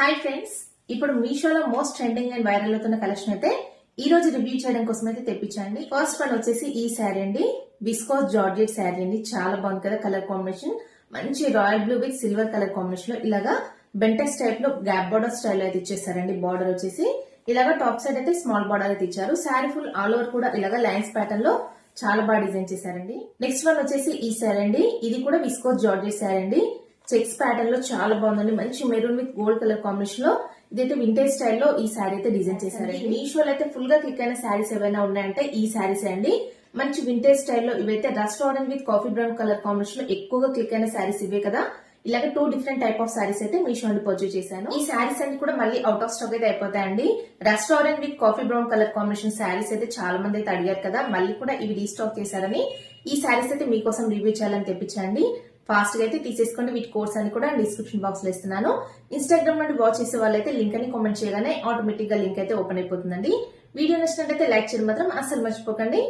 Hi friends, ఇప్పుడు మీషోలో most trending and viral అవుతున్న కలెక్షన్ అయితే ఈ రోజు రివ్యూ చేయడం కోసం అయితే తెప్పించండి. ఫస్ట్ వన్ వచ్చేసి ఈ శారీ అండి, విస్కోస్ జార్జెట్ శారీ అండి. చాలా బాగుంది కదా కలర్ కాంబినేషన్. మంచి royal blue with silver colour combination లో ఇలాగా బెంటెక్స్ టైప్ లో గ్యాప్ బార్డర్ స్టైల్ అయితే ఇచ్చేసారండి. బార్డర్ వచ్చేసి ఇలాగా టాప్ సైడ్ అయితే స్మాల్ బార్డర్ అయితే ఇచ్చారు. శారీ ఫుల్ ఆల్ ఓవర్ కూడా ఇలాగా లైన్స్ ప్యాటర్న్ లో చాలా బాగా డిజైన్ చేశారండి. నెక్స్ట్ వన్ వచ్చేసి ఈ శారీ అండి, ఇది కూడా విస్కోస్ జార్జెట్ శారీ అండి. చెక్స్ ప్యాటర్న్ లో చాలా బాగుందండి. మంచి maroon with gold colour combination లో ఇదైతే వింటేజ్ స్టైల్లో ఈ శారీ అయితే డిజైన్ చేశారండి. మీషోలో అయితే ఫుల్ గా క్లిక్ అయిన శారీస్ ఏవైనా ఉన్నాయంటే ఈ శారీస్ అండి. మంచి వింటేజ్ స్టైల్లో ఇవైతే rust orange with coffee brown colour combination లో ఎక్కువగా క్లిక్ అయిన శారీస్ ఇవే కదా. ఇలాగ 2 డిఫరెంట్ టైప్ ఆఫ్ శారీస్ అయితే మీషో నుండి పర్చేజ్ చేశాను. ఈ శారీస్ అన్ని కూడా మళ్ళీ అవుట్ ఆఫ్ స్టాక్ అయితే అయిపోతాయండి. Rust orange with coffee brown colour combination saris అయితే చాలా మంది అయితే అడిగారు కదా, మళ్ళీ కూడా ఇవి రీస్టాక్ చేశారని ఈ శారీస్ అయితే మీకోసం రివ్యూ చేయాలని తెప్పించండి. ఫాస్ట్ గా అయితే తీసేసుకోండి. వీటి కోర్స్ అని కూడా డిస్క్రిప్షన్ బాక్స్ లో ఇస్తున్నాను. ఇన్స్టాగ్రామ్ నుండి వాచ్ చేసే వాళ్ళైతే లింక్ అని కామెంట్ చేయగానే ఆటోమేటిక్ గా లింక్ అయితే ఓపెన్ అయిపోతుందండి. వీడియో నచ్చినట్లయితే లైక్ చేయడం మాత్రం అస్సలు మర్చిపోకండి.